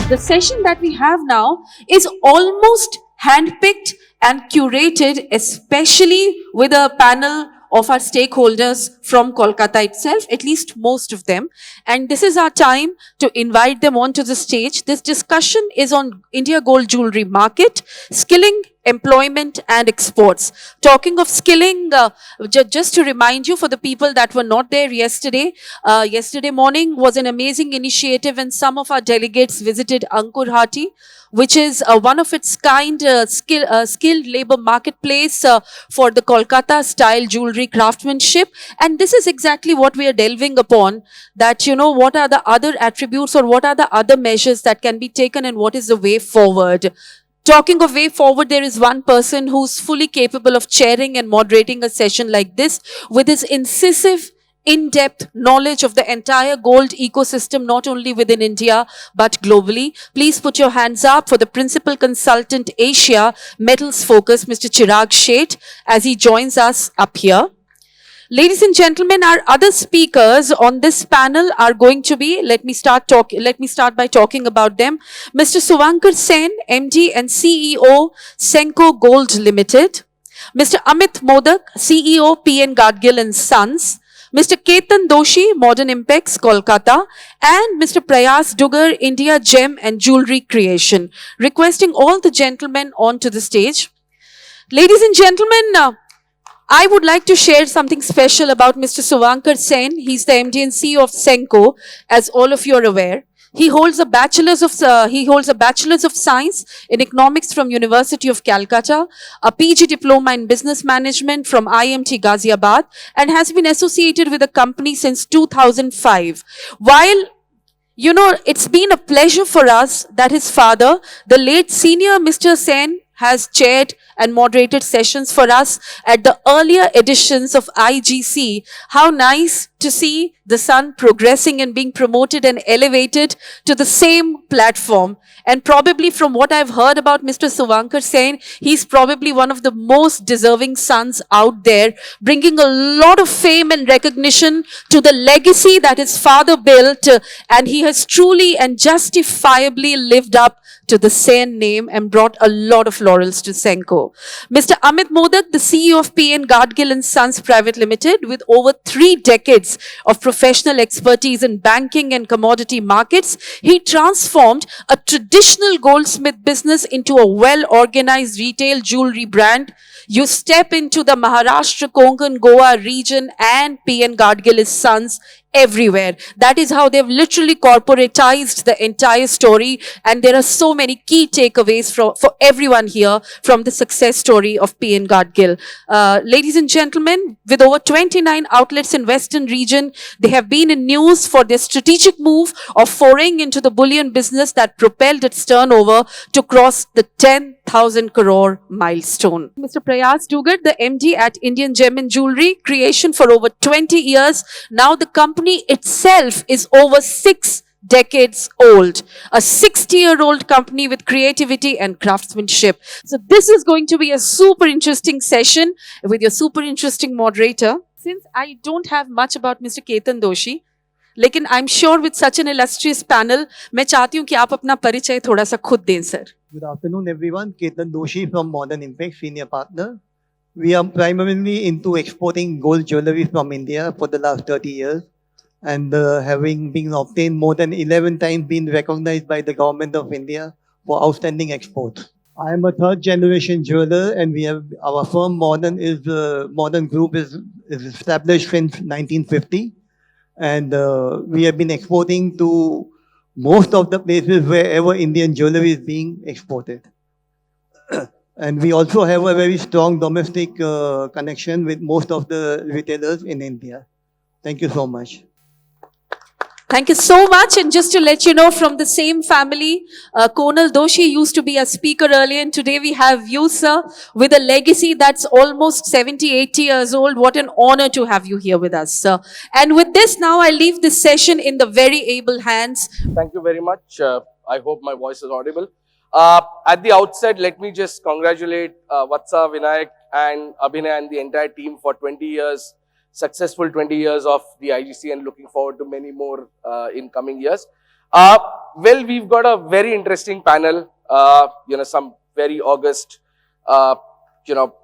The session that we have now is almost handpicked and curated, especially with a panel of our stakeholders from Kolkata itself, at least most of them. And this is our time to invite them onto the stage. This discussion is on India gold jewelry market, skilling, employment and exports. Talking of skilling, just to remind you for the people that were not there yesterday, yesterday morning was an amazing initiative and some of our delegates visited Ankur Hati, which is one of its kind skilled labor marketplace for the Kolkata style jewelry craftsmanship. And this is exactly what we are delving upon, that, you know, what are the other attributes or what are the other measures that can be taken and what is the way forward. Talking of way forward, there is one person who's fully capable of chairing and moderating a session like this with his incisive, in-depth knowledge of the entire gold ecosystem, not only within India, but globally. Please put your hands up for the Principal Consultant Asia Metals Focus, Mr. Chirag Sheth, as he joins us up here. Ladies and gentlemen, our other speakers on this panel are going to be, let me start by talking about them. Mr. Suvankar Sen, MD and CEO, Senco Gold Limited. Mr. Amit Modak, CEO, PN Gadgil and Sons. Mr. Ketan Doshi, Modern Impex, Kolkata. And Mr. Prayas, Dugar, India Gem and Jewellery Creation. Requesting all the gentlemen onto the stage. Ladies and gentlemen, I would like to share something special about Mr. Suvankar Sen. He's the MD and CEO of Senco, as all of you are aware. He holds a bachelor's of science in economics from University of Calcutta, a PG diploma in business management from IMT Ghaziabad, and has been associated with the company since 2005. While, you know, it's been a pleasure for us that his father, the late senior Mr. Sen, has chaired and moderated sessions for us at the earlier editions of IGC. How nice to see the son progressing and being promoted and elevated to the same platform. And probably from what I've heard about Mr. Suvankar Sen, he's probably one of the most deserving sons out there, bringing a lot of fame and recognition to the legacy that his father built. And he has truly and justifiably lived up to the Sen name and brought a lot of laurels to Senco. Mr. Amit Modak, the CEO of PN Gadgil and Sons Private Limited, with over 3 decades of professional expertise in banking and commodity markets, he transformed a traditional goldsmith business into a well-organized retail jewelry brand. You step into the Maharashtra, Konkan, Goa region and PN Gadgil and Sons everywhere. That is how they've literally corporatized the entire story, and there are so many key takeaways for everyone here from the success story of PN Gadgil. Ladies and gentlemen, with over 29 outlets in Western region, they have been in news for their strategic move of foraying into the bullion business that propelled its turnover to cross the 10,000 crore milestone. Mr. Prayas Dugar, the MD at Indian Gem and Jewellery Creation for over 20 years. Now the company itself is over 6 decades old. A 60-year-old company with creativity and craftsmanship. So this is going to be a super interesting session with your super interesting moderator. Since I don't have much about Mr. Ketan Doshi, लेकिन I'm sure with such an illustrious panel, मैं चाहती हूँ कि आप अपना परिचय थोड़ा सा खुद दें, sir. Good afternoon, everyone. Ketan Doshi from Modern Impex, Senior Partner. We are primarily into exporting gold jewelry from India for the last 30 years. And having been obtained more than 11 times, been recognized by the government of India for outstanding exports. I am a 3rd generation jeweler, and we have our firm Modern Group is established since 1950, and we have been exporting to most of the places wherever Indian jewelry is being exported. And we also have a very strong domestic connection with most of the retailers in India. Thank you so much. Thank you so much. And just to let you know, from the same family, Konal Doshi used to be a speaker earlier, and today we have you, sir, with a legacy that's almost 70, 80 years old. What an honor to have you here with us, sir. And with this, now I leave this session in the very able hands. Thank you very much. I hope my voice is audible. At the outset, let me just congratulate Vatsa, Vinayak and Abhinay and the entire team for 20 years successful 20 years of the IGC and looking forward to many more in coming years. Well, we've got a very interesting panel, some very august, uh, you know,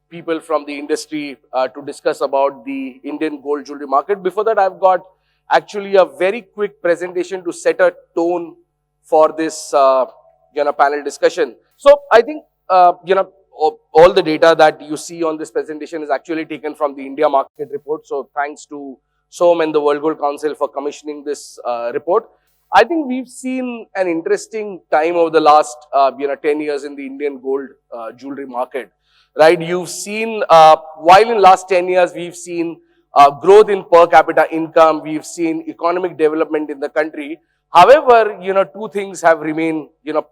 people from the industry to discuss about the Indian gold jewelry market. Before that, I've got actually a very quick presentation to set a tone for this, panel discussion. So I think, all the data that you see on this presentation is actually taken from the India market report. So thanks to SOM and the World Gold Council for commissioning this report. I think we've seen an interesting time over the last, 10 years in the Indian gold jewelry market, right? You've seen, while in last 10 years, we've seen growth in per capita income, we've seen economic development in the country. However, two things have remained,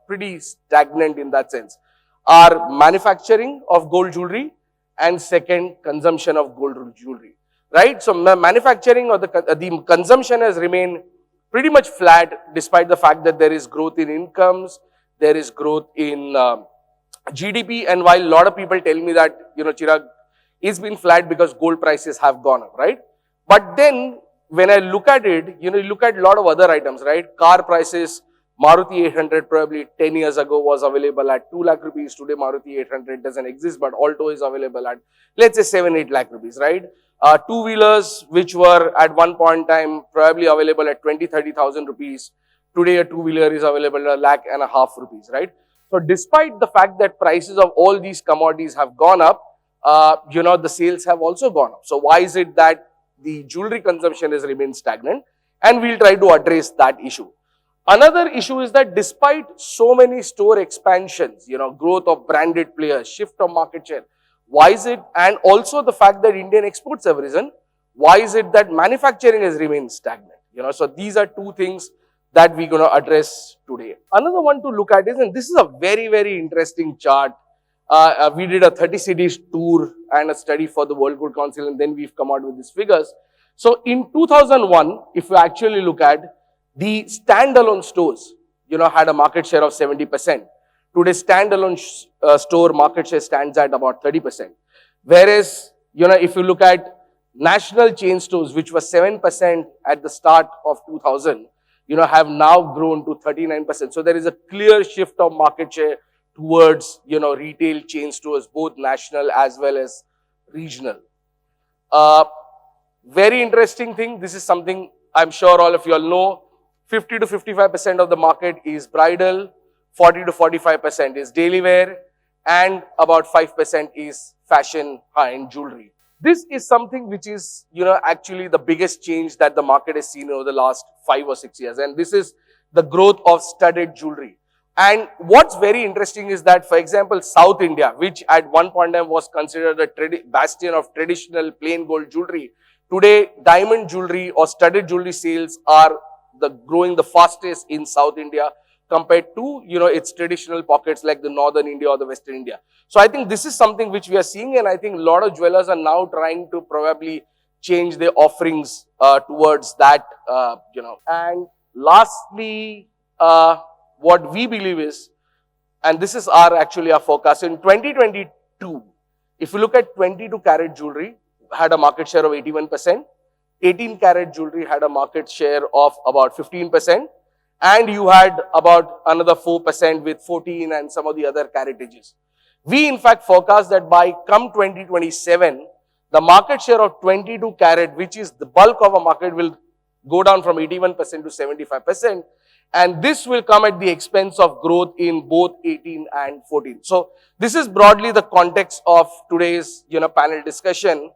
pretty stagnant in that sense. Our manufacturing of gold jewelry and second, consumption of gold jewelry, right? So manufacturing or the consumption has remained pretty much flat despite the fact that there is growth in incomes, there is growth in GDP, and while a lot of people tell me that, Chirag, it's been flat because gold prices have gone up, right? But then when I look at it, you look at a lot of other items, right? Car prices, Maruti 800 probably 10 years ago was available at 2 lakh rupees. Today Maruti 800 doesn't exist, but Alto is available at, let's say, 7-8 lakh rupees, right? Two-wheelers, which were at one point in time probably available at 20-30,000 rupees. Today a two-wheeler is available at 1.5 lakh rupees, right? So despite the fact that prices of all these commodities have gone up, the sales have also gone up. So why is it that the jewelry consumption has remained stagnant? And we'll try to address that issue. Another issue is that despite so many store expansions, growth of branded players, shift of market share, why is it, and also the fact that Indian exports have risen, why is it that manufacturing has remained stagnant? So these are two things that we're going to address today. Another one to look at is, and this is a very, very interesting chart. We did a 30 cities tour and a study for the World Gold Council, and then we've come out with these figures. So in 2001, if you actually look at the standalone stores, had a market share of 70%. Today, standalone store market share stands at about 30%. Whereas, if you look at national chain stores, which was 7% at the start of 2000, have now grown to 39%. So there is a clear shift of market share towards, retail chain stores, both national as well as regional. Very interesting thing. This is something I'm sure all of you all know. 50 to 55% of the market is bridal, 40 to 45% is daily wear, and about 5% is fashion high-end jewelry. This is something which is, actually the biggest change that the market has seen over the last 5 or 6 years. And this is the growth of studded jewelry. And what's very interesting is that, for example, South India, which at one point in time was considered a bastion of traditional plain gold jewelry, today diamond jewelry or studded jewelry sales are growing the fastest in South India compared to, its traditional pockets like the Northern India or the Western India. So I think this is something which we are seeing, and I think a lot of jewelers are now trying to probably change their offerings towards that, And lastly, what we believe is, and this is actually our forecast, in 2022, if you look at 22 carat jewelry, had a market share of 81%, 18 carat jewelry had a market share of about 15%, and you had about another 4% with 14 and some of the other caratages. We in fact forecast that by come 2027, the market share of 22 carat, which is the bulk of a market, will go down from 81% to 75%. And this will come at the expense of growth in both 18 and 14. So this is broadly the context of today's, panel discussion.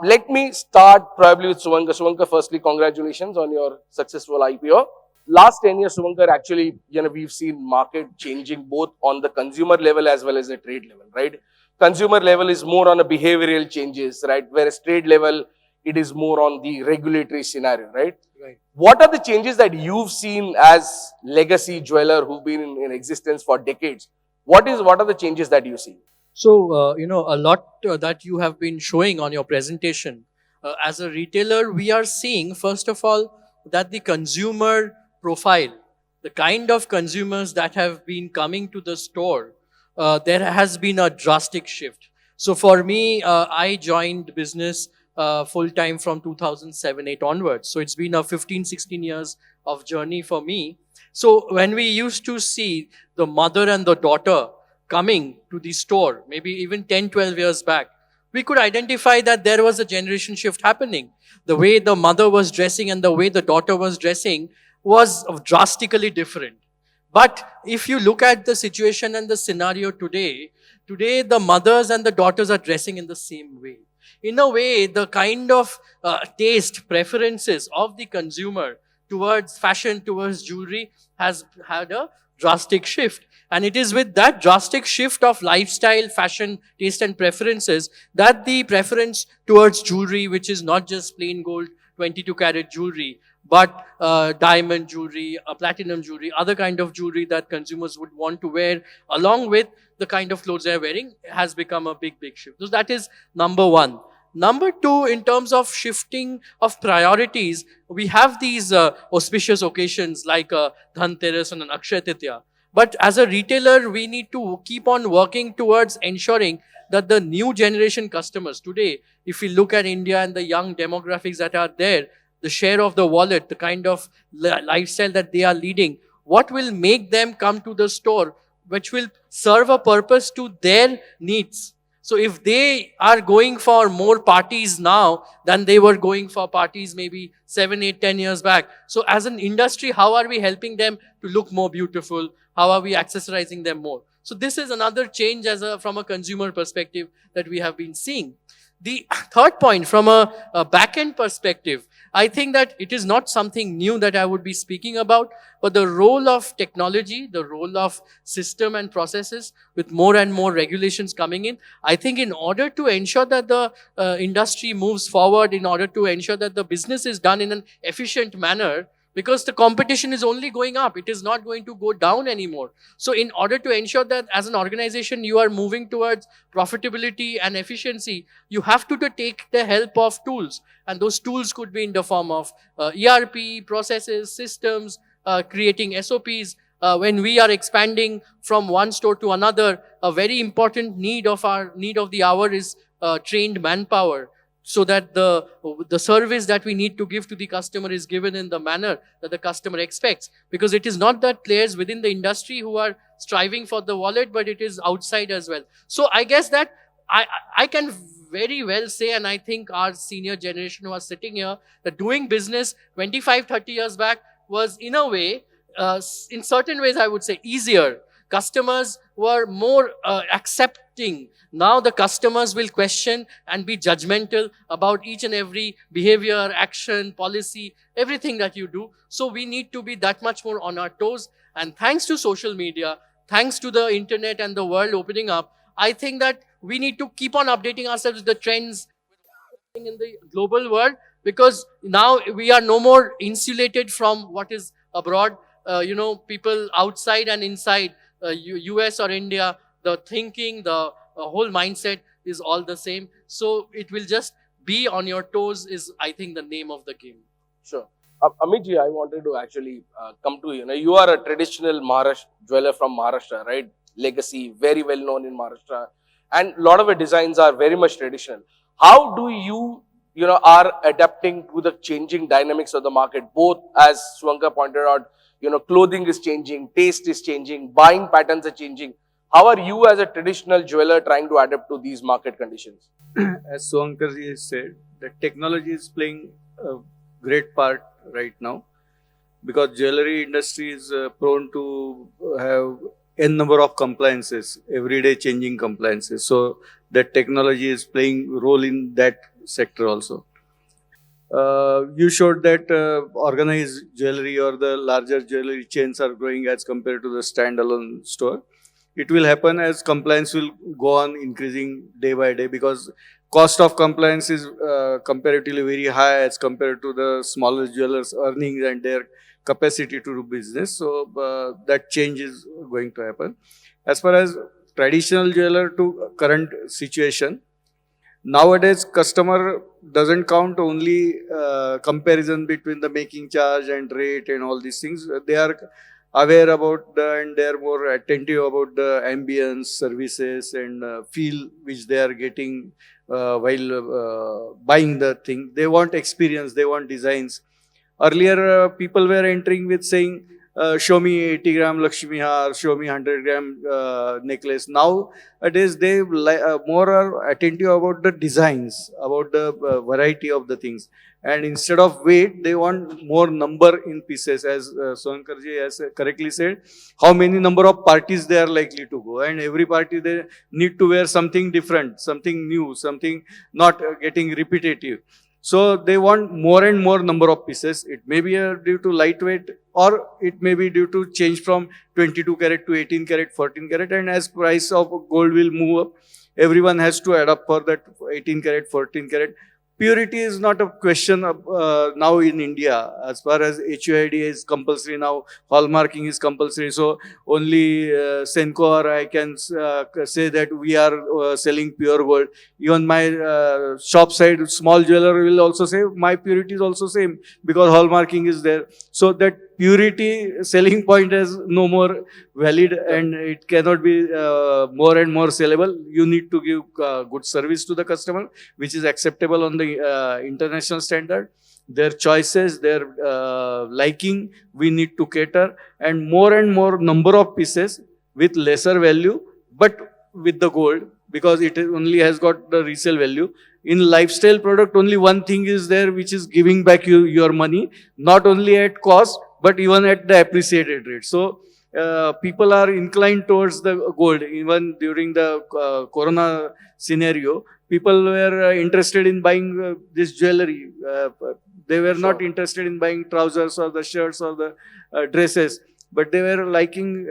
Let me start probably with Suvankar. Suvankar, firstly, congratulations on your successful IPO. Last 10 years, Suvankar, actually, we've seen market changing both on the consumer level as well as the trade level, right? Consumer level is more on a behavioral changes, right? Whereas trade level, it is more on the regulatory scenario, right? Right. What are the changes that you've seen as legacy jeweler who've been in existence for decades? What are the changes that you see? So, a lot that you have been showing on your presentation. As a retailer, we are seeing, first of all, that the consumer profile, the kind of consumers that have been coming to the store, there has been a drastic shift. So for me, I joined business full-time from 2007-8 onwards. So it's been a 15-16 years of journey for me. So when we used to see the mother and the daughter coming to the store, maybe even 10-12 years back, we could identify that there was a generation shift happening. The way the mother was dressing and the way the daughter was dressing was drastically different. But if you look at the situation and the scenario today the mothers and the daughters are dressing in the same way. In a way, the kind of taste, preferences of the consumer towards fashion, towards jewelry has had a drastic shift. And it is with that drastic shift of lifestyle, fashion, taste and preferences that the preference towards jewelry, which is not just plain gold 22 karat jewelry, but diamond jewelry, platinum jewelry, other kind of jewelry that consumers would want to wear along with the kind of clothes they're wearing has become a big shift. So that is number one. Number two, in terms of shifting of priorities, we have these auspicious occasions like Dhanteras and an Akshaya Tritiya. But as a retailer, we need to keep on working towards ensuring that the new generation customers today, if we look at India and the young demographics that are there, the share of the wallet, the kind of lifestyle that they are leading, what will make them come to the store, which will serve a purpose to their needs. So if they are going for more parties now than they were going for parties maybe 7, 8, 10 years back. So as an industry, how are we helping them to look more beautiful? How are we accessorizing them more? So this is another change from a consumer perspective that we have been seeing. The third point, from a back-end perspective, I think that it is not something new that I would be speaking about, but the role of technology, the role of system and processes with more and more regulations coming in. I think in order to ensure that the industry moves forward, in order to ensure that the business is done in an efficient manner, because the competition is only going up, it is not going to go down anymore. So in order to ensure that as an organization you are moving towards profitability and efficiency, you have to take the help of tools. And those tools could be in the form of ERP, processes, systems, creating SOPs. When we are expanding from one store to another, a very important need of the hour is trained manpower, so that the service that we need to give to the customer is given in the manner that the customer expects. Because it is not that players within the industry who are striving for the wallet, but it is outside as well. So I guess that I can very well say, and I think our senior generation who are sitting here, that doing business 25, 30 years back was in a way, in certain ways I would say easier. Customers were more accepting. Now the customers will question and be judgmental about each and every behavior, action, policy, everything that you do. So we need to be that much more on our toes. And thanks to social media, thanks to the internet and the world opening up, I think that we need to keep on updating ourselves with the trends in the global world, because now we are no more insulated from what is abroad. People outside and inside, US or India, the thinking, the whole mindset is all the same. So it will just be on your toes is, I think, the name of the game. Sure. Amit ji, I wanted to actually come to you. Now, you are a traditional jeweler from Maharashtra, right? Legacy, very well known in Maharashtra. And a lot of the designs are very much traditional. How do you are adapting to the changing dynamics of the market? Both, as Suvankar pointed out, clothing is changing, taste is changing, buying patterns are changing. How are you as a traditional jeweler trying to adapt to these market conditions? As Suvankar ji said, the technology is playing a great part right now, because jewelry industry is prone to have n number of compliances, everyday changing compliances. So that technology is playing role in that sector also. You showed that organized jewelry or the larger jewelry chains are growing as compared to the standalone store. It will happen as compliance will go on increasing day by day, because cost of compliance is comparatively very high as compared to the smaller jewelers' earnings and their capacity to do business. So that change is going to happen. As far as traditional jeweler to current situation, nowadays customer doesn't count only comparison between the making charge and rate and all these things. They are aware about and they are more attentive about the ambience, services, and feel which they are getting while buying the thing. They want experience, they want designs. Earlier, people were entering with saying, show me 80 gram Lakshmi Har, show me 100 gram necklace. Nowadays, they more are attentive about the designs, about the variety of the things. And instead of weight, they want more number in pieces. As Suvankar ji has correctly said, how many number of parties they are likely to go. And every party, they need to wear something different, something new, something not getting repetitive. So they want more and more number of pieces. It may be due to lightweight, or it may be due to change from 22 karat to 18 karat, 14 karat. And as price of gold will move up, everyone has to adapt for that 18 karat, 14 karat. Purity is not a question of, now in India. As far as HUID is compulsory now, hallmarking is compulsory. So only Senco or I can say that we are selling pure gold. Even my shop side small jeweler will also say my purity is also same because hallmarking is there. So that purity selling point is no more valid and it cannot be more and more sellable. You need to give good service to the customer, which is acceptable on the international standard. Their choices, their liking, we need to cater, and more number of pieces with lesser value, but with the gold, because it only has got the resale value. In lifestyle product, only one thing is there, which is giving back you your money, not only at cost, but even at the appreciated rate. So people are inclined towards the gold. Even during the corona scenario, people were interested in buying this jewelry. They were not interested in buying trousers or the shirts or the dresses, but they were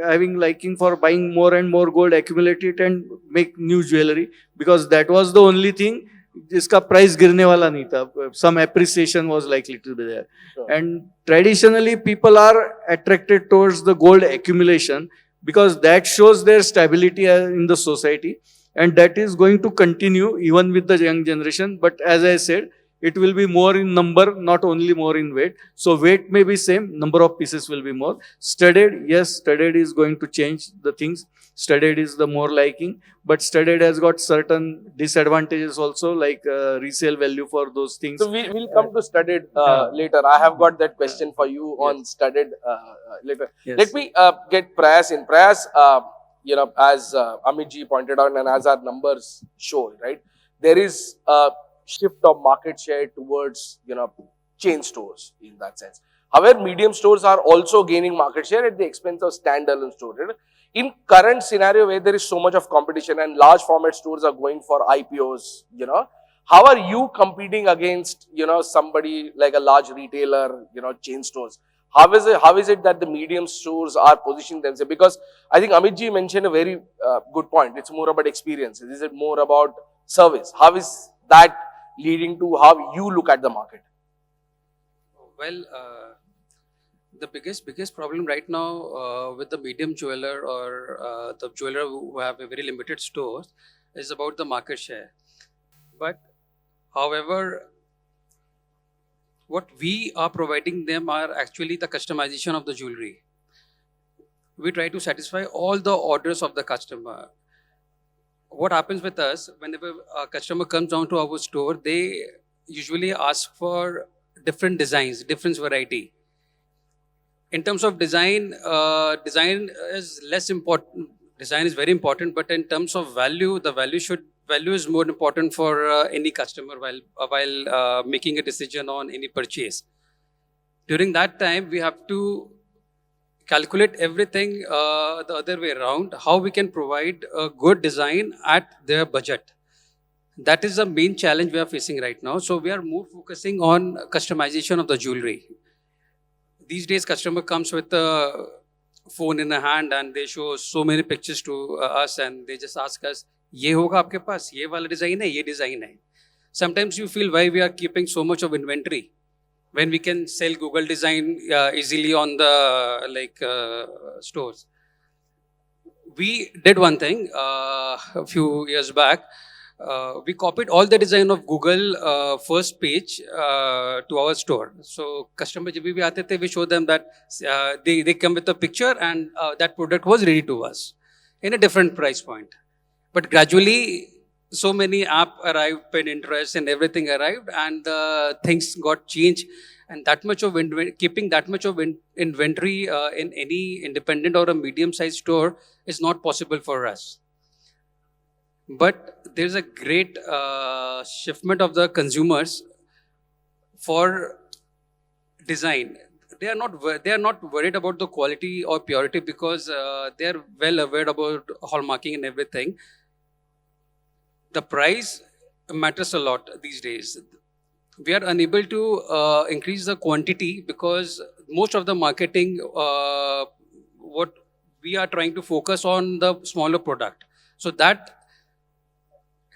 having liking for buying more and more gold, accumulate it and make new jewelry, because that was the only thing जिसका price गिरने वाला नहीं था. Some appreciation was likely to be there. Sure. And traditionally people are attracted towards the gold accumulation because that shows their stability in the society, and that is going to continue even with the young generation. But as I said, it will be more in number, not only more in weight. So weight may be same, number of pieces will be more. Studded, yes, studded is going to change the things. Studded is the more liking, but studded has got certain disadvantages also, like resale value for those things. So we'll come to studded later. I have got that question for you on studded later. Yes. Let me get Prayas in. Prayas, as Amit ji pointed out and as our numbers show, right, there is a shift of market share towards, chain stores in that sense. However, medium stores are also gaining market share at the expense of standalone stores. Right? In current scenario where there is so much of competition and large format stores are going for IPOs, how are you competing against, somebody like a large retailer, chain stores? How is it that the medium stores are positioning themselves? Because I think Amit ji mentioned a very good point. It's more about experiences. Is it more about service? How is that leading to how you look at the market? Well, the biggest problem right now with the medium jeweler or the jeweler who have a very limited stores is about the market share. But however, what we are providing them are actually the customization of the jewelry. We try to satisfy all the orders of the customer. What happens with us, whenever a customer comes down to our store, they usually ask for different designs, different variety. In terms of design, design is less important. Design is very important, but in terms of value, the value is more important for any customer while making a decision on any purchase. During that time, we have to calculate everything the other way around, how we can provide a good design at their budget. That is the main challenge we are facing right now. So we are more focusing on customization of the jewelry. These days, customer comes with a phone in a hand and they show so many pictures to us and they just ask us, ये होगा आपके पास, ये वाला design है, ये design है. Sometimes you feel why we are keeping so much of inventory when we can sell Google design easily on the stores. We did one thing a few years back. we copied all the design of Google first page to our store. So customer jab bhi aate the, we show them that they come with a picture and that product was ready to us in a different price point. But gradually, so many app arrived, Pinterest and everything arrived, and things got changed. And that much of keeping that much of inventory in any independent or a medium-sized store is not possible for us. But there's a great shiftment of the consumers for design. They are not worried about the quality or purity because they are well aware about hallmarking and everything. The price matters a lot these days. We are unable to increase the quantity because most of the marketing, what we are trying to focus on the smaller product. So that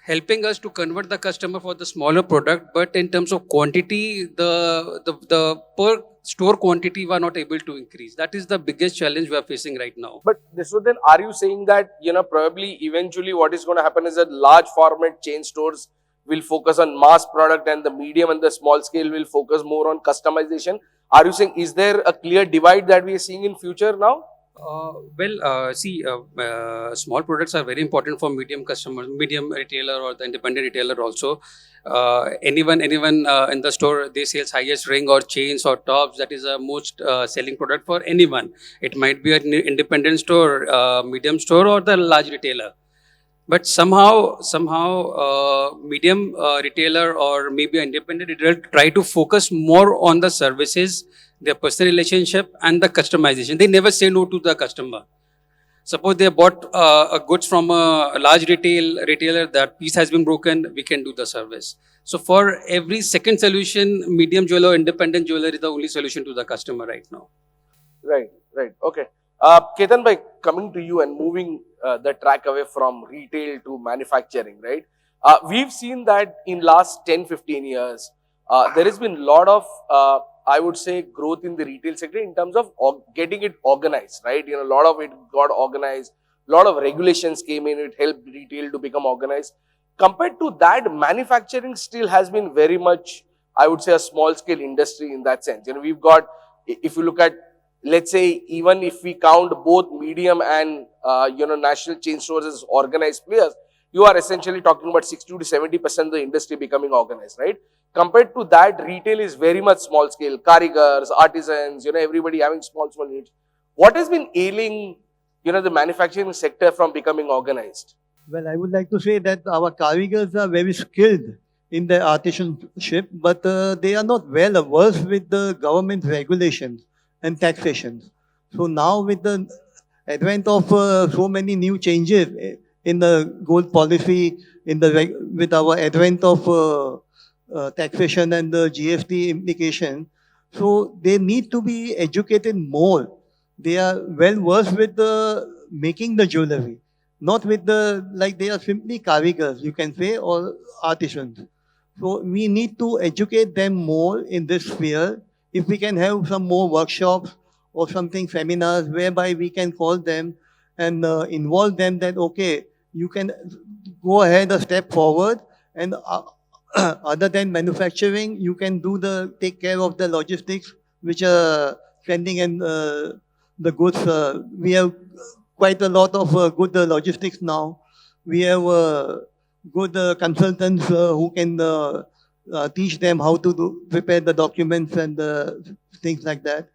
helping us to convert the customer for the smaller product, but in terms of quantity, the per store quantity we are not able to increase. That is the biggest challenge we are facing right now. But so then are you saying that, probably eventually what is going to happen is that large format chain stores will focus on mass product and the medium and the small scale will focus more on customization? Are you saying, is there a clear divide that we are seeing in future now? Small products are very important for medium customers, medium retailer or the independent retailer also. Anyone in the store, they sell highest ring or chains or tops. That is the most selling product for anyone. It might be an independent store, medium store or the large retailer. But somehow, medium retailer or maybe an independent retailer try to focus more on the services, their personal relationship and the customization. They never say no to the customer. Suppose they bought a goods from a large retailer, that piece has been broken, we can do the service. So for every second solution, medium jeweler or independent jeweler is the only solution to the customer right now. Right. Okay. Ketan bhai, coming to you and moving the track away from retail to manufacturing, right? We've seen that in last 10-15 years, there has been a lot of, I would say, growth in the retail sector in terms of getting it organized, right? A lot of it got organized, a lot of regulations came in, it helped retail to become organized. Compared to that, manufacturing still has been very much, I would say, a small scale industry in that sense. We've got, if you look at, let's say, even if we count both medium and, national chain stores as organized players, you are essentially talking about 60 to 70% of the industry becoming organized, right? Compared to that, retail is very much small scale, karigars, artisans, everybody having small units. What has been ailing, the manufacturing sector from becoming organized? Well, I would like to say that our karigars are very skilled in their artisanship, but they are not well versed with the government regulations and taxations. So now with the advent of so many new changes in the gold policy, with our advent of taxation and the GST implication, so they need to be educated more. They are well versed with making the jewelry, not with they are simply karigars, you can say, or artisans. So we need to educate them more in this sphere. If we can have some more workshops or something, seminars, whereby we can call them and involve them that, okay, you can go ahead a step forward, and other than manufacturing, you can take care of the logistics, which are sending in the goods. We have quite a lot of good logistics now. We have good consultants who can teach them how to prepare the documents and things like that.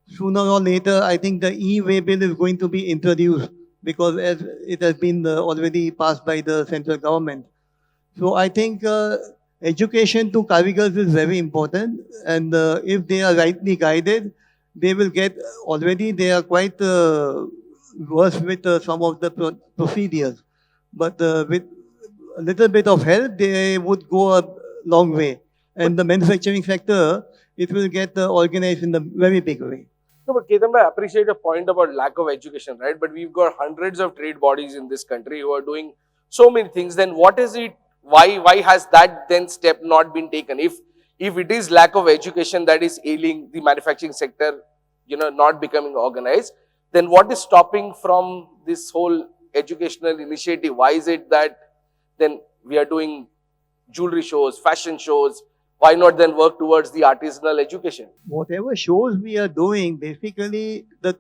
Sooner or later, I think the e-way bill is going to be introduced, because as it has been already passed by the central government. So I think education to karigars is very important, and if they are rightly guided, they will get, already they are quite versed with some of the procedures. But with a little bit of help, they would go a long way. And the manufacturing sector, it will get organized in a very big way. No, but Ketan, I appreciate your point about lack of education, right? But we've got hundreds of trade bodies in this country who are doing so many things. Then what is it? Why has that then step not been taken? If it is lack of education that is ailing the manufacturing sector, not becoming organized, then what is stopping from this whole educational initiative? Why is it that then We are doing jewelry shows, fashion shows. Why not then work towards the artisanal education? Whatever shows we are doing, basically the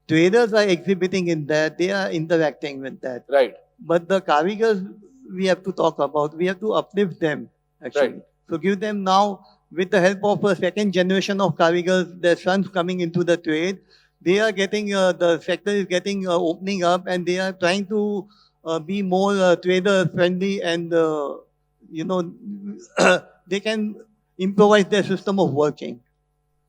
traders are exhibiting in that, they are interacting with that. Right. But the karigars we have to talk about, we have to uplift them actually. Right. So give them now, with the help of a second generation of karigars, their sons coming into the trade, they are getting, the sector is getting opening up, and they are trying to be more trader friendly, and you know, they can improvise their system of working.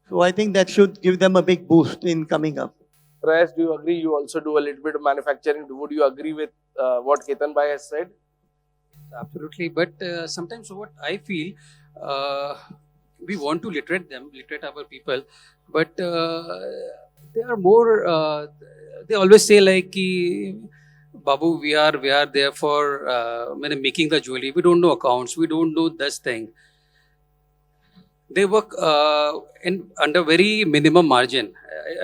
So I think that should give them a big boost in coming up. Prayas, do you agree? You also do a little bit of manufacturing. Would you agree with what Ketan Bhai has said? Absolutely, but sometimes what I feel, we want to literate our people, but they are more. They always say like, ki, "Babu, we are there for making the jewelry. We don't know accounts. We don't know this thing." They work under very minimum margin.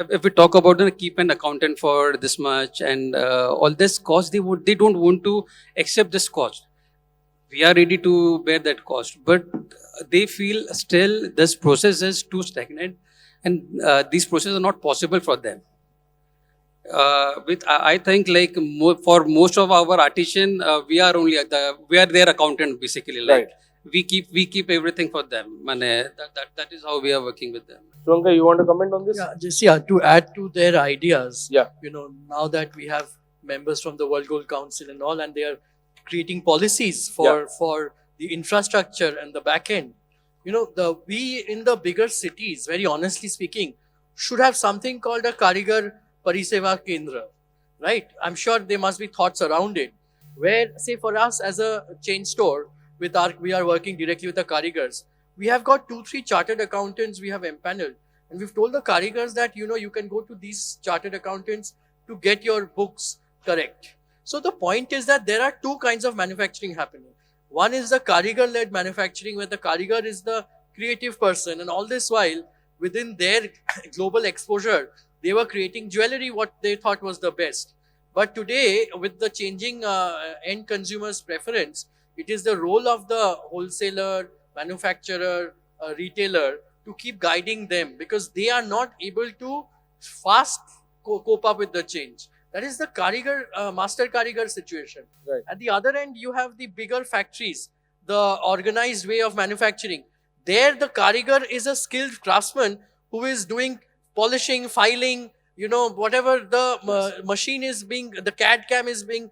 If we talk about keep an accountant for this much and all this cost, they don't want to accept this cost. We are ready to bear that cost, but they feel still this process is too stagnant, and these processes are not possible for them. I think like for most of our artisan, we are their accountant basically. Like, Right. We keep everything for them. That is how we are working with them. Suvankar, you want to comment on this? Yeah, just to add to their ideas. Yeah. Now that we have members from the World Gold Council and all, and they are creating policies for the infrastructure and the back end. We in the bigger cities, very honestly speaking, should have something called a Karigar Pariseva Kendra, right? I'm sure there must be thoughts around it, where, say, for us as a chain store, we are working directly with the Karigars. We have got 2-3 chartered accountants we have empaneled, and we've told the Karigars that you can go to these chartered accountants to get your books correct. So the point is that there are two kinds of manufacturing happening. One is the Karigar-led manufacturing, where the Karigar is the creative person, and all this while, within their global exposure, they were creating jewelry what they thought was the best. But today, with the changing end consumer's preference, it is the role of the wholesaler, manufacturer, retailer to keep guiding them, because they are not able to fast cope up with the change. That is the Karigar, master Karigar situation. Right. At the other end, you have the bigger factories, the organized way of manufacturing. There, the Karigar is a skilled craftsman who is doing polishing, filing, whatever the machine is the CAD CAM is being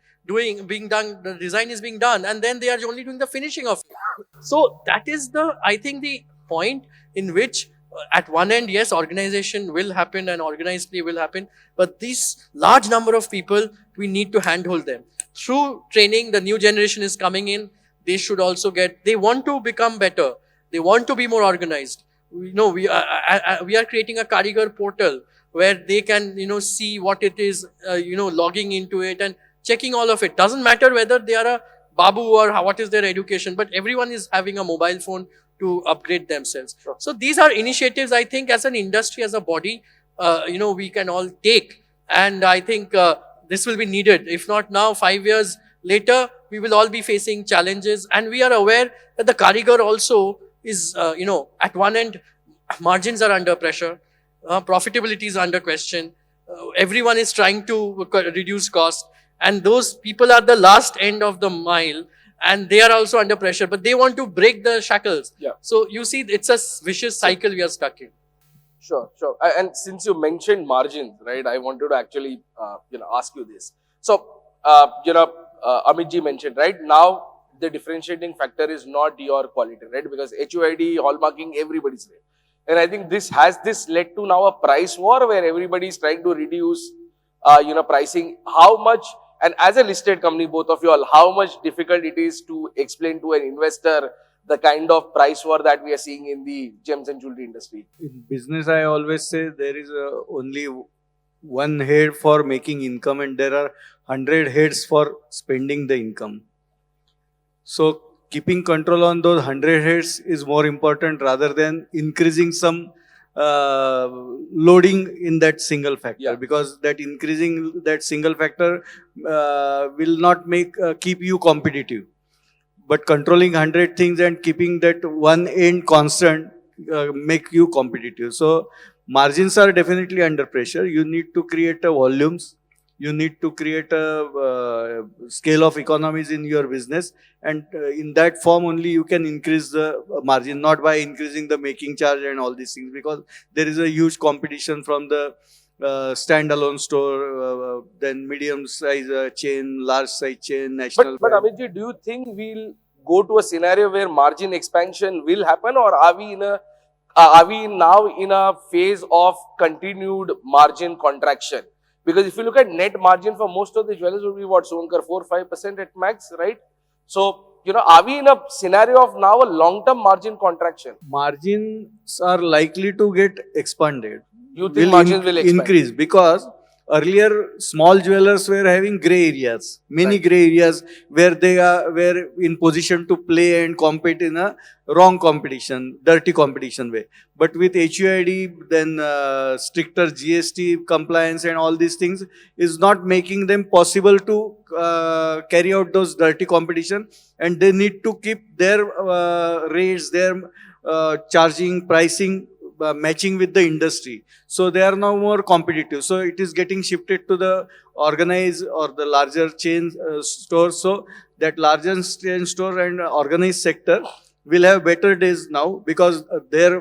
done, the design is being done, and then they are only doing the finishing of it. So that is I think the point in which at one end, yes, organization will happen and organized play will happen, but this large number of people, we need to handhold them. Through training, the new generation is coming in, they should also they want to become better, they want to be more organized. We are creating a Karigar portal where they can, see what it is, logging into it and checking all of it. Doesn't matter whether they are a Babu or what is their education, but everyone is having a mobile phone to upgrade themselves. Sure. So these are initiatives, I think, as an industry, as a body, we can all take. And I think this will be needed. If not now, 5 years later, we will all be facing challenges. And we are aware that the Karigar also is, at one end, margins are under pressure. Profitability is under question. Everyone is trying to reduce cost. And those people are the last end of the mile. And they are also under pressure, but they want to break the shackles. Yeah. So you see, it's a vicious cycle we are stuck in. Sure. And since you mentioned margins, right, I wanted to actually, ask you this. So, Amit ji mentioned, right, now the differentiating factor is not your quality, right, because HUID, hallmarking, everybody's rate. And I think this led to now a price war where everybody is trying to reduce, pricing. How much, and as a listed company, both of you all, how much difficult it is to explain to an investor the kind of price war that we are seeing in the gems and jewelry industry? In business, I always say there is only one head for making income, and there are 100 heads for spending the income. So keeping control on those 100 heads is more important rather than increasing some loading in that single factor, because that increasing that single factor will not keep you competitive. but controlling 100 things and keeping that one end constant make you competitive. So margins are definitely under pressure. You need to create a volumes. You need to create a scale of economies in your business, and in that form only you can increase the margin, not by increasing the making charge and all these things, because there is a huge competition from the standalone store, then medium size chain, large size chain, national. But Amitji, do you think we'll go to a scenario where margin expansion will happen, or are we now in a phase of continued margin contraction? Because if you look at net margin for most of the jewelers will be what, Suvankar, 4-5% at max, right? So, are we in a scenario of now a long-term margin contraction? Margins are likely to get expanded. You think margins will expand? Increase, because earlier small jewelers were having gray areas, many gray areas where they were in position to play and compete in a wrong competition, dirty competition way. But with HUID, then stricter GST compliance and all these things is not making them possible to carry out those dirty competition, and they need to keep their rates, their charging, pricing matching with the industry. So they are now more competitive. So it is getting shifted to the organized or the larger chain stores. So that larger chain store and organized sector will have better days now, because their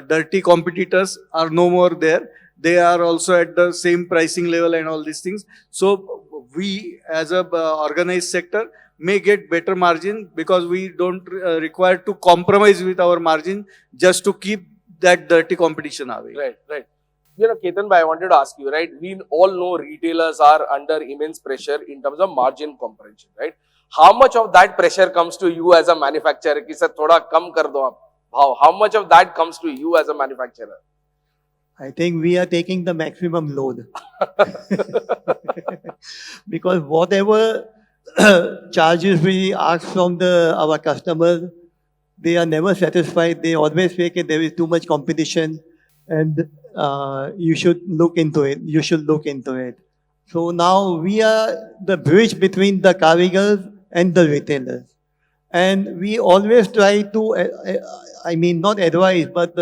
dirty competitors are no more there. They are also at the same pricing level and all these things. So we as a organized sector may get better margin, because we don't require to compromise with our margin just to keep that dirty competition away. Right. Ketan bhai, I wanted to ask you, right? We all know retailers are under immense pressure in terms of margin compression, right? How much of that pressure comes to you as a manufacturer? Ki sir, thoda kam kar do aap. How much of that comes to you as a manufacturer? I think we are taking the maximum load. Because whatever charges we ask from our customers, they are never satisfied. They always say that there is too much competition and you should look into it. You should look into it. So now we are the bridge between the carigars and the retailers. And we always try to, not advise, but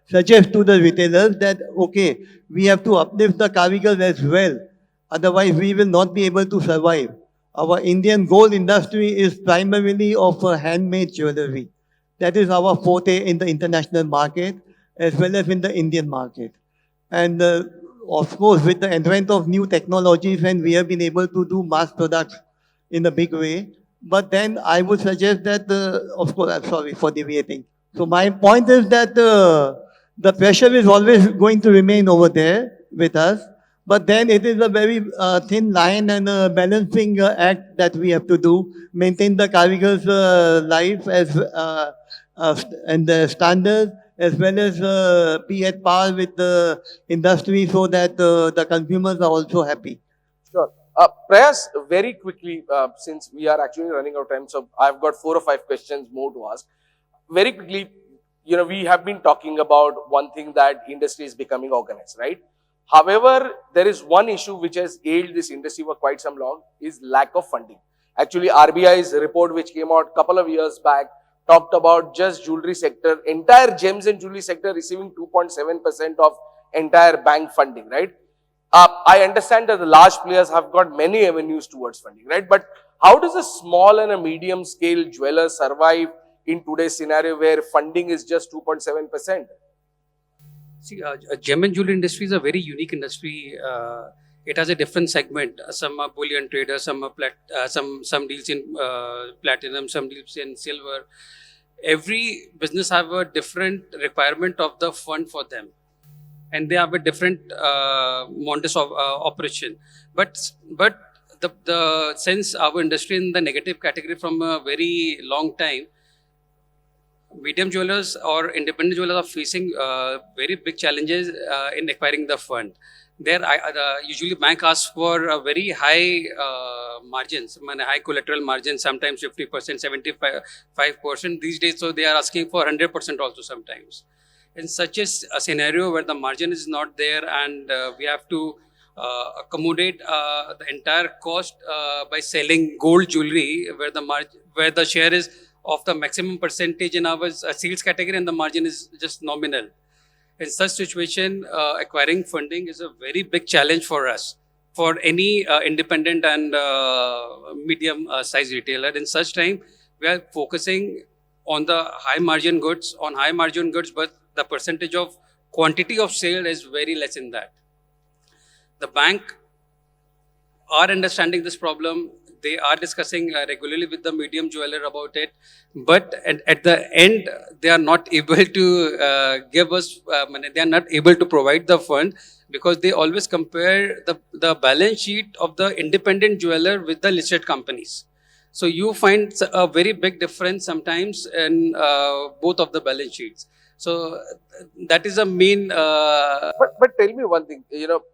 suggest to the retailers that, okay, we have to uplift the carigars as well. Otherwise, we will not be able to survive. Our Indian gold industry is primarily of handmade jewelry. That is our forte in the international market as well as in the Indian market. And of course, with the advent of new technologies, and we have been able to do mass products in a big way. But then I would suggest that, of course, I'm sorry for deviating. So my point is that the pressure is always going to remain over there with us. But then it is a very thin line and a balancing act that we have to do, maintain the carriger's life as and the standards, as well as be at par with the industry, so that the consumers are also happy. Sure. Prayas, very quickly, since we are actually running out of time, so I've got 4 or 5 questions more to ask. Very quickly, we have been talking about one thing, that industry is becoming organized, right? However, there is one issue which has ailed this industry for quite some long, is lack of funding. Actually, RBI's report, which came out a couple of years back, talked about just jewelry sector, entire gems and jewelry sector receiving 2.7% of entire bank funding, right? I understand that the large players have got many avenues towards funding, right? But how does a small and a medium scale jeweler survive in today's scenario where funding is just 2.7%? See, gem and jewelry industry is a very unique industry. It has a different segment. Some are bullion traders, some are some deals in platinum, some deals in silver. Every business have a different requirement of the fund for them, and they have a different modus of operation. But the since our industry in the negative category from a very long time, medium jewelers or independent jewelers are facing very big challenges in acquiring the fund. There, usually bank asks for a very high margins, high collateral margins, sometimes 50%, 75%. These days, so they are asking for 100% also sometimes. In such a scenario where the margin is not there, and we have to accommodate the entire cost by selling gold jewelry, where the share is of the maximum percentage in our sales category and the margin is just nominal. In such situation, acquiring funding is a very big challenge for us, for any independent and medium size retailer. In such time, we are focusing on the high margin goods, but the percentage of quantity of sale is very less in that. The bank are understanding this problem. They are discussing regularly with the medium jeweler about it, but at the end, they are not able to give us money. They are not able to provide the fund because they always compare the balance sheet of the independent jeweler with the listed companies. So you find a very big difference sometimes in both of the balance sheets. So that is a main. But tell me one thing,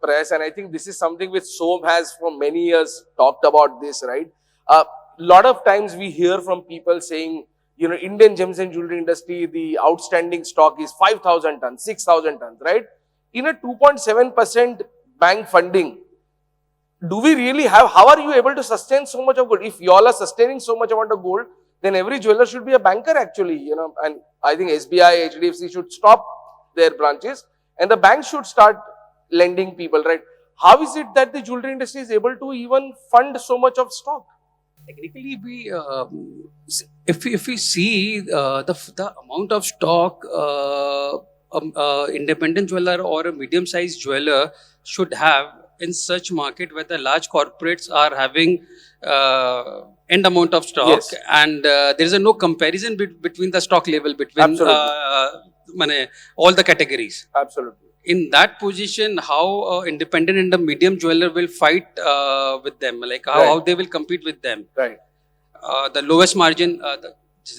Prayas, and I think this is something which Som has for many years talked about this, right? A lot of times we hear from people saying, Indian gems and jewelry industry, the outstanding stock is 5,000 tons, 6,000 tons, right? In a 2.7% bank funding, do we really have, how are you able to sustain so much of gold? If you all are sustaining so much amount of gold, then every jeweler should be a banker actually, and I think SBI, HDFC should stop their branches and the bank should start lending people, right? How is it that the jewelry industry is able to even fund so much of stock? Technically, if we see the amount of stock independent jeweler or a medium-sized jeweler should have in such market where the large corporates are having end amount of stock, Yes. and there is no comparison between the stock level between all the categories. Absolutely. In that position, how independent and the medium jeweler will fight with them, like how they will compete with them. Right. The lowest margin, the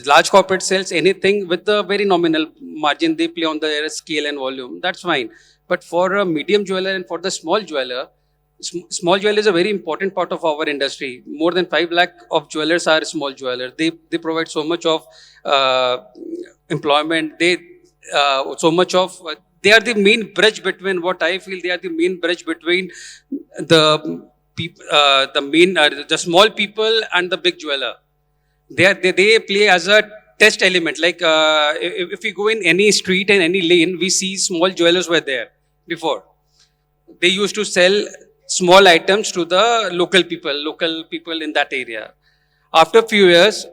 large corporate sells anything with a very nominal margin. They play on the scale and volume. That's fine. But for a medium jeweler and for the small jeweler, small jeweler is a very important part of our industry. More than 5 lakh of jewelers are small jewelers. They provide so much of employment. They are the main bridge between, what I feel, they are the main bridge between the small people and the big jeweler. They play as a test element. Like if we go in any street and any lane, we see small jewelers were there before. They used to sell small items to the local people in that area. After a few years,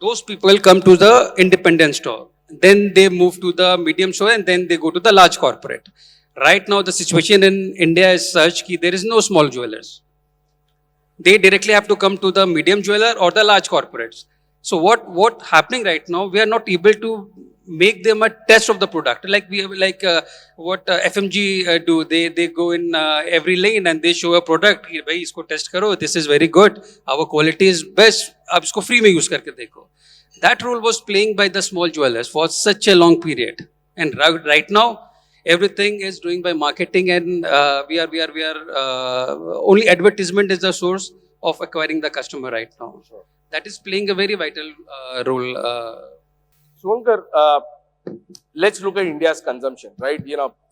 those people come to the independent store. Then they move to the medium store and then they go to the large corporate. Right now, the situation in India is such that there is no small jewelers. They directly have to come to the medium jeweler or the large corporates. So what happening right now, we are not able to make them a test of the product. Like what FMG do, they go in every lane and they show a product. Bhai, isko test karo, this is very good. Our quality is best. Ab isko free mein use karke dekho. That role was playing by the small jewelers for such a long period. And right now, everything is doing by marketing, and we are only advertisement is the source of acquiring the customer right now. Sure. That is playing a very vital role. Suvankar, let's look at India's consumption, right?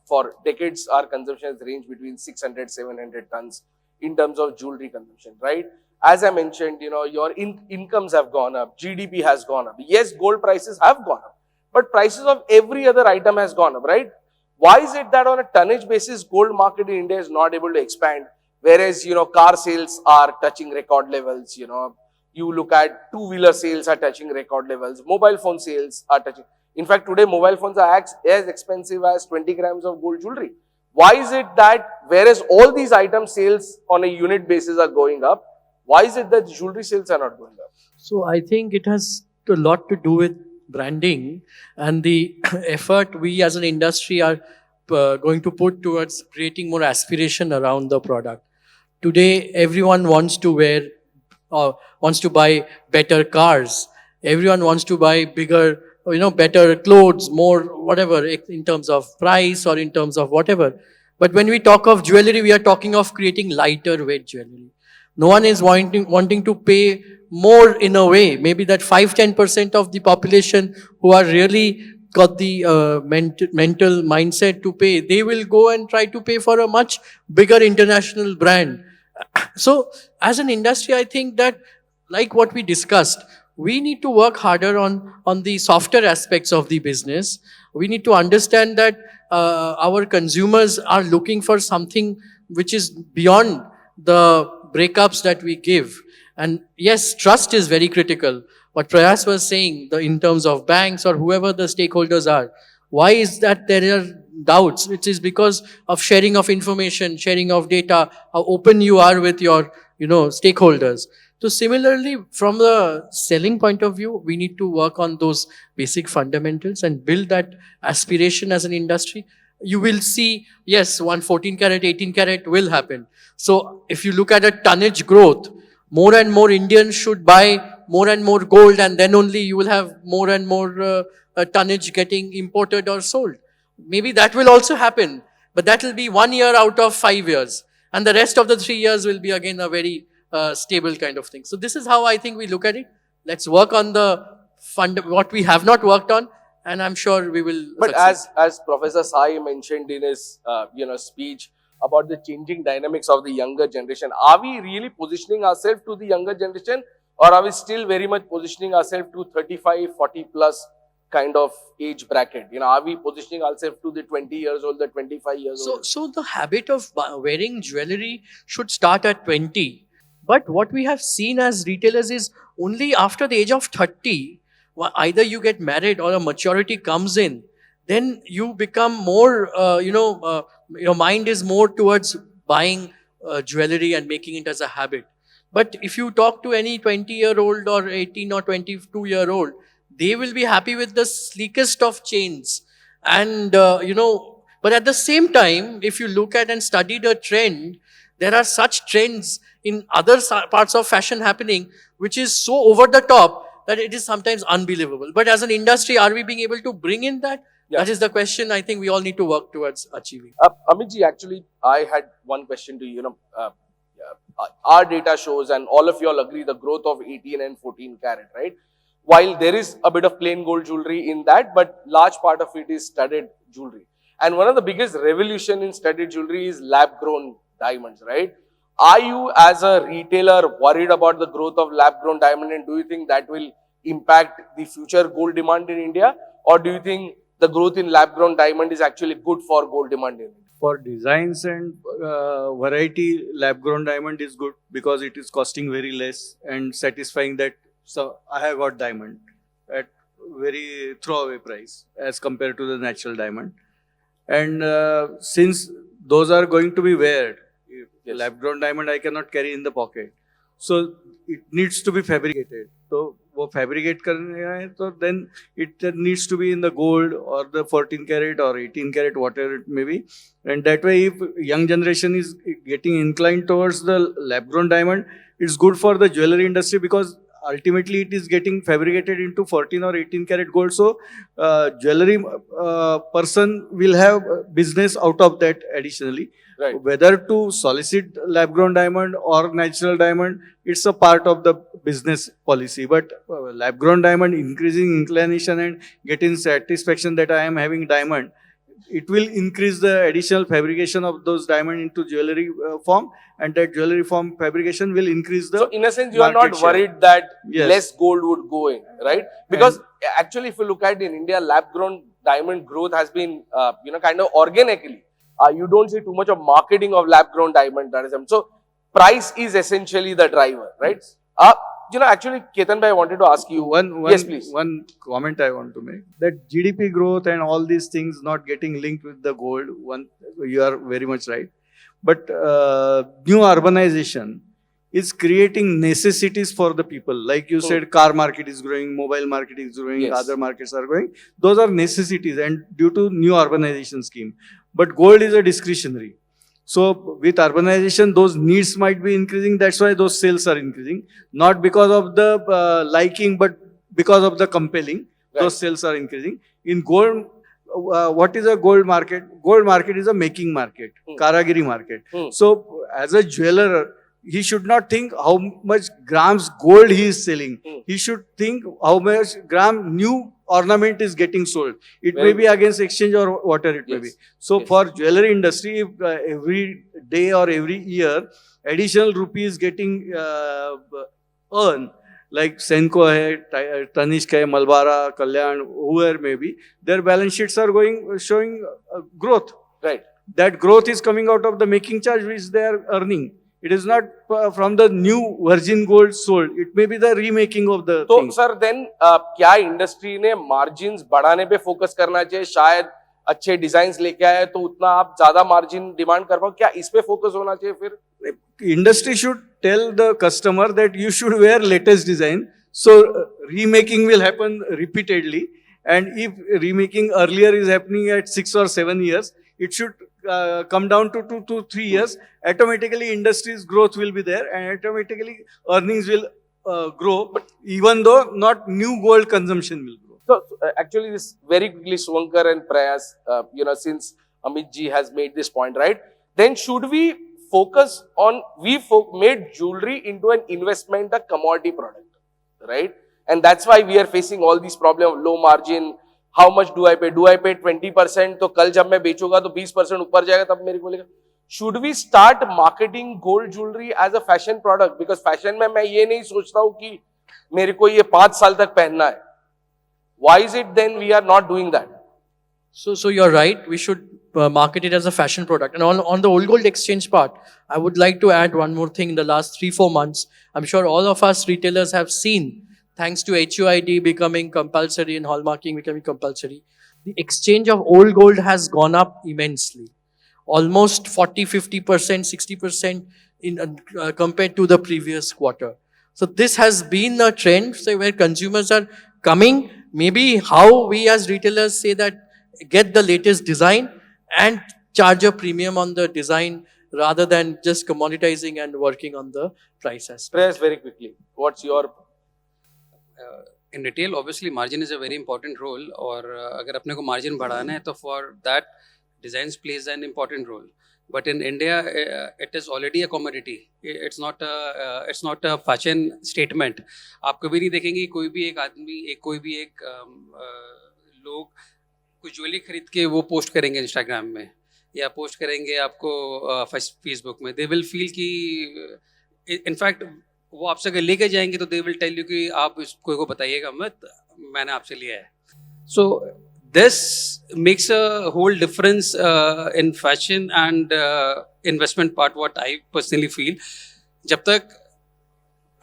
For decades, our consumption has ranged between 600, 700 tons in terms of jewelry consumption, right? As I mentioned, your incomes have gone up, GDP has gone up. Yes, gold prices have gone up, but prices of every other item has gone up, right? Why is it that on a tonnage basis, gold market in India is not able to expand, whereas, car sales are touching record levels, you look at two-wheeler sales are touching record levels, mobile phone sales are touching. In fact, today mobile phones are as expensive as 20 grams of gold jewelry. Why is it that whereas all these item sales on a unit basis are going up, why is it that jewelry sales are not going up? So I think it has a lot to do with branding and the effort we as an industry are going to put towards creating more aspiration around the product. Today, everyone wants to wear, wants to buy better cars. Everyone wants to buy bigger, better clothes, more whatever in terms of price or in terms of whatever. But when we talk of jewelry, we are talking of creating lighter weight jewelry. No one is wanting to pay more in a way. Maybe that 5-10% of the population who are really got the mental mindset to pay, they will go and try to pay for a much bigger international brand. So as an industry, I think that, like what we discussed, we need to work harder on the softer aspects of the business. We need to understand that our consumers are looking for something which is beyond the breakups that we give. And yes, trust is very critical. What Prayas was saying, in terms of banks or whoever the stakeholders are, why is that there are doubts? It is because of sharing of information, sharing of data, how open you are with your, stakeholders. So similarly, from the selling point of view, we need to work on those basic fundamentals and build that aspiration as an industry. You will see, yes, 14 karat, 18 karat will happen. So if you look at a tonnage growth, more and more Indians should buy more and more gold, and then only you will have more and more tonnage getting imported or sold. Maybe that will also happen, but that will be 1 year out of 5 years. And the rest of the 3 years will be again a very stable kind of thing. So this is how I think we look at it. Let's work on the what we have not worked on, and I'm sure we will But succeed. as Professor Sai mentioned in his speech about the changing dynamics of the younger generation, are we really positioning ourselves to the younger generation, or are we still very much positioning ourselves to 35, 40 plus kind of age bracket? Are we positioning ourselves to the 20 years old, the 25 years old? So the habit of wearing jewelry should start at 20. But what we have seen as retailers is only after the age of 30, either you get married or a maturity comes in, then you become more, your mind is more towards buying jewelry and making it as a habit. But if you talk to any 20-year-old or 18 or 22-year-old, they will be happy with the sleekest of chains. And, but at the same time, if you look at and study the trend, there are such trends in other parts of fashion happening, which is so over the top that it is sometimes unbelievable. But as an industry, are we being able to bring in that? Yeah. That is the question I think we all need to work towards achieving. Amitji, actually, I had one question to you. Our data shows, and all of you all agree, the growth of 18 and 14 karat, right? While there is a bit of plain gold jewelry in that, but large part of it is studded jewelry. And one of the biggest revolution in studded jewelry is lab-grown diamonds, right? Are you as a retailer worried about the growth of lab-grown diamond, and do you think that will impact the future gold demand in India? Or do you think the growth in lab-grown diamond is actually good for gold demand in India? For designs and variety, lab-grown diamond is good because it is costing very less and satisfying that. So I have got diamond at very throwaway price as compared to the natural diamond. And since those are going to be weared, Yes. lab-grown diamond I cannot carry in the pocket. So it needs to be fabricated. So वो fabricate करने है, so then it needs to be in the gold or the 14 karat or 18 karat, whatever it may be. And that way, if young generation is getting inclined towards the lab-grown diamond, it's good for the jewelry industry because ultimately it is getting fabricated into 14 or 18 karat gold. So jewelry person will have business out of that additionally. Right. Whether to solicit lab-grown diamond or natural diamond, it's a part of the business policy. But lab-grown diamond increasing inclination and getting satisfaction that I am having diamond, it will increase the additional fabrication of those diamond into jewelry form, and that jewelry form fabrication will increase the. So in a sense, you are not market share. worried that Yes. less gold would go in, right? Because actually, if you look at in India, lab-grown diamond growth has been, kind of organically. You don't see too much of marketing of lab-grown diamond. So price is essentially the driver, right? Actually, Ketan bhai, I wanted to ask you. Yes, please. One comment I want to make, that GDP growth and all these things not getting linked with the gold. One, you are very much right. But new urbanization is creating necessities for the people. Like you said, car market is growing, mobile market is growing, Yes. other markets are growing. Those are necessities and due to new urbanization scheme. But gold is a discretionary. So with urbanization, those needs might be increasing. That's why those sales are increasing. Not because of the liking, but because of the compelling. Right. Those sales are increasing. In gold, what is a gold market? Gold market is a making market, Karagiri market. So as a jeweler, he should not think how much grams gold he is selling. He should think how much gram new ornament is getting sold. It Very may be against exchange or whatever it may be. Yes. So Yes. for jewelry industry, if, every day or every year, additional rupees getting earned, like Senco hai, Tanishq hai, Malbara, Kalyan, whoever may be, their balance sheets are showing growth. Right. That growth is coming out of the making charge which they are earning. It is not from the new virgin gold sold. It may be the remaking of the तो thing. Sir then क्या industry ने margins बढ़ाने पे focus करना चाहिए? शायद अच्छे designs लेके आए तो उतना आप ज्यादा मार्जिन डिमांड कर पाओ, क्या इस पे फोकस होना चाहिए फिर? Industry should tell the customer that you should wear latest design. So remaking will happen repeatedly. And if remaking earlier is happening at 6 or 7 years, it should come down to 2 to 3 years. Automatically industry's growth will be there and automatically earnings will grow, even though not new gold consumption will grow. So actually this very quickly, Suvankar and Prayas, since Amit ji has made this point, right? Then should we focus on, made jewelry into an investment, a commodity product, right? And that's why we are facing all these problems of low margin. How much do I pay? Do I pay 20%? तो कल जब मैं बेचूंगा तो 20% ऊपर जाएगा तब मेरे को लेगा. Should we start marketing gold jewelry as a fashion product? Because fashion में मैं ये नहीं सोचता हूँ कि मेरे को ये 5 साल तक पहनना है. Why is it then we are not doing that? So you're right. We should market it as a fashion product. And on the old gold exchange part, I would like to add one more thing. In the last 3-4 months, I'm sure all of us retailers have seen, thanks to HUID becoming compulsory and hallmarking becoming compulsory, the exchange of old gold has gone up immensely. Almost 40, 50%, 60% in compared to the previous quarter. So this has been a trend, so where consumers are coming. Maybe how we as retailers say that get the latest design and charge a premium on the design rather than just commoditizing and working on the price aspect. Prayas, very quickly, what's your... In retail, obviously margin is a very important role. और अगर अपने को margin बढ़ाना है तो for that designs plays an important role. But in India, it is already a commodity. It's not a fashion statement. आप कभी नहीं देखेंगे कोई भी एक आदमी कोई भी एक लोग कुछ ज्वेलरी खरीद के वो पोस्ट करेंगे इंस्टाग्राम में या पोस्ट करेंगे आपको फेसबुक में. They will feel कि इनफैक्ट वो आपसे अगर लेके जाएंगे तो they will tell you कि आप कोई को बताइएगा मत, मैंने आपसे लिया है. So this makes a whole difference in fashion and investment part, what I personally feel. जब तक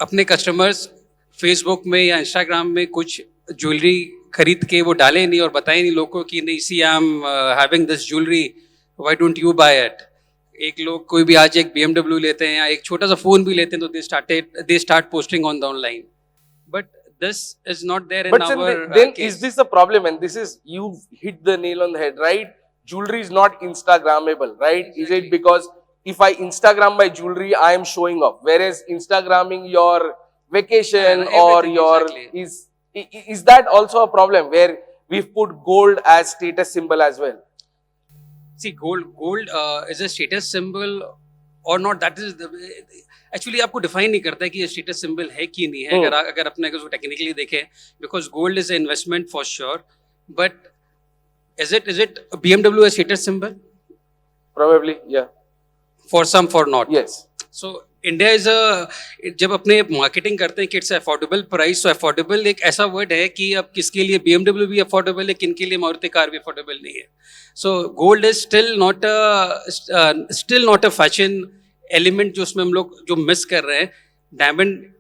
अपने customers Facebook में या Instagram में कुछ jewelry खरीद के वो डालें नहीं और बताएं नहीं लोगों को कि नहीं, see I'm having this jewelry, why don't you buy it? एक लोग कोई भी आज एक BMW लेते हैं या एक छोटा सा फोन भी लेते हैं तो they start posting on the online. But this is not there in our then case. is this a problem? And this is, you hit the nail on the head, right? Jewelry is not Instagrammable, right? Exactly. Is it because if I Instagram my jewelry, I am showing off, whereas Instagramming your vacation or your exactly. is that also a problem where we've put gold as status symbol as well? See, gold is a status symbol or not. That is actually आपको define नहीं करता है कि ये status symbol है कि नहीं है. अगर अपने को technically देखें, because gold is an investment for sure, but is it BMW a status symbol? Probably, yeah. For some, for not. Yes. So India is जब अपने marketing करते हैं कि it's affordable price, so affordable एक ऐसा word है कि अब किसके लिए BMW भी affordable है, किनके लिए मारुति कार भी affordable नहीं है. So gold is still not a fashion element जो उसमें हम लोग जो miss कर रहे हैं. Diamond,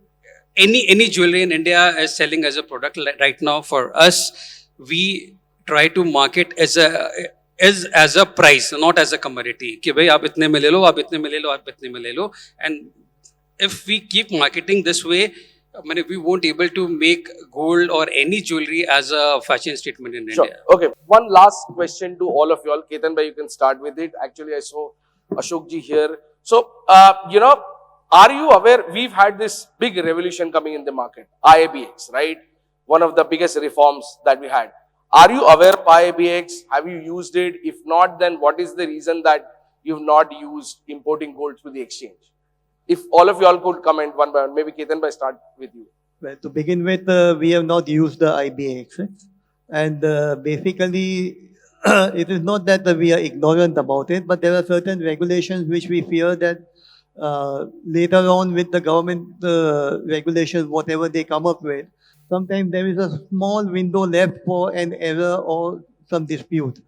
any jewelry in India is selling as a product right now. For us, we try to market as a price, not as a commodity. कि भाई आप इतने में ले लो, आप इतने में ले लो, आप इतने में ले लो. And if we keep marketing this way, I mean, we won't able to make gold or any jewelry as a fashion statement in Sure. India. Okay. One last question to all of you all. Ketan bhai, you can start with it. Actually, I saw Ashok ji here. So, are you aware, we've had this big revolution coming in the market, IABX, right? One of the biggest reforms that we had. Are you aware of IABX? Have you used it? If not, then what is the reason that you've not used importing gold to the exchange? If all of you all could comment one by one, maybe Ketan bhai, start with you. Well, to begin with, we have not used the IBX. And basically, it is not that we are ignorant about it, but there are certain regulations which we fear that later on with the government regulations, whatever they come up with, sometimes there is a small window left for an error or some dispute.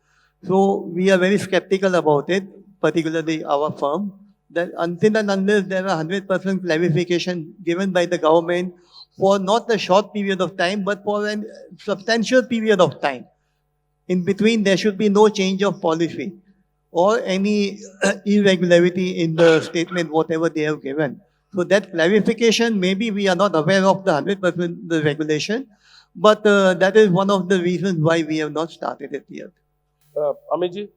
So we are very skeptical about it, particularly our firm, that until and unless there are 100% clarification given by the government for not a short period of time, but for a substantial period of time. In between, there should be no change of policy or any irregularity in the statement, whatever they have given. So that clarification, maybe we are not aware of the 100% the regulation, but that is one of the reasons why we have not started it yet. Amitji?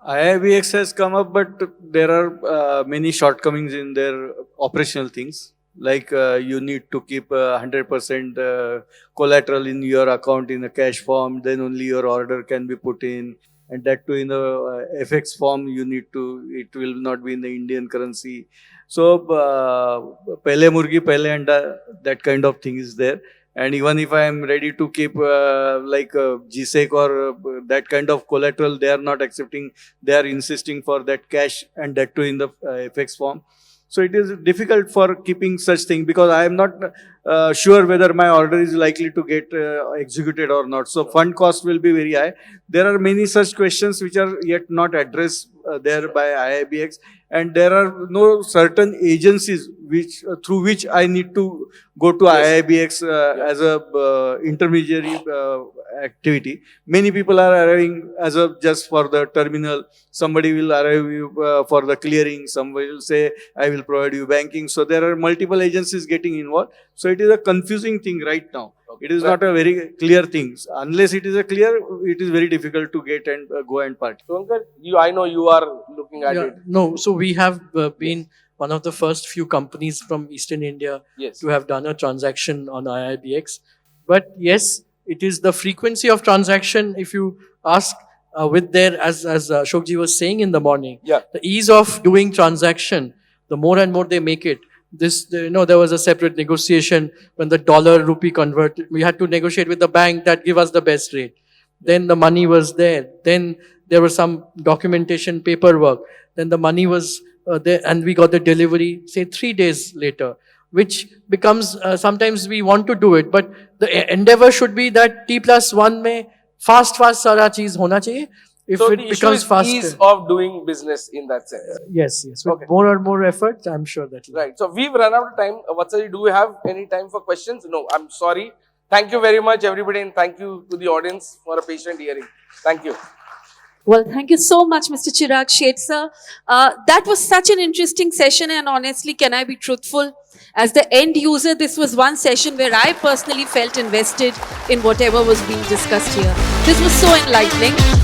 IIBX has come up, but there are many shortcomings in their operational things. Like you need to keep 100% collateral in your account in a cash form, then only your order can be put in. And that too in the FX form, you need to, it will not be in the Indian currency. So, pehle murgi, pehle anda, that kind of thing is there. And even if I am ready to keep like GSEC or that kind of collateral, they are not accepting. They are insisting for that cash and that too in the FX form. So it is difficult for keeping such thing because I am not sure whether my order is likely to get executed or not. So fund cost will be very high. There are many such questions which are yet not addressed there by IIBX, and there are no certain agencies which through which I need to go to IIBX as a intermediary activity. Many people are arriving as a just for the terminal. Somebody will arrive for the clearing. Somebody will say, I will provide you banking. So there are multiple agencies getting involved. So it is a confusing thing right now. Okay. It is not a very clear thing. Unless it is a clear, it is very difficult to get and go and party. Suvankar, I know you are looking at it. No, so we have been one of the first few companies from Eastern India Yes. to have done a transaction on IIBX. But yes, it is the frequency of transaction. If you ask with their, as Ashokji was saying in the morning, Yeah. the ease of doing transaction, the more and more they make it. This, there was a separate negotiation when the dollar rupee converted. We had to negotiate with the bank that give us the best rate. Then the money was there. Then there was some documentation paperwork. Then the money was there and we got the delivery, say 3 days later, which becomes, sometimes we want to do it, but the endeavor should be that T+1 mein fast sara cheez hona chahiye. If So it the issue becomes is faster. ease of doing business in that sense. Yes. With Okay. more and more effort, I'm sure that will. Right. So we've run out of time. Vatsali, do we have any time for questions? No, I'm sorry. Thank you very much, everybody, and thank you to the audience for a patient hearing. Thank you. Well, thank you so much, Mr. Chirag, Sheth sir. That was such an interesting session, and honestly, can I be truthful? As the end user, this was one session where I personally felt invested in whatever was being discussed here. This was so enlightening.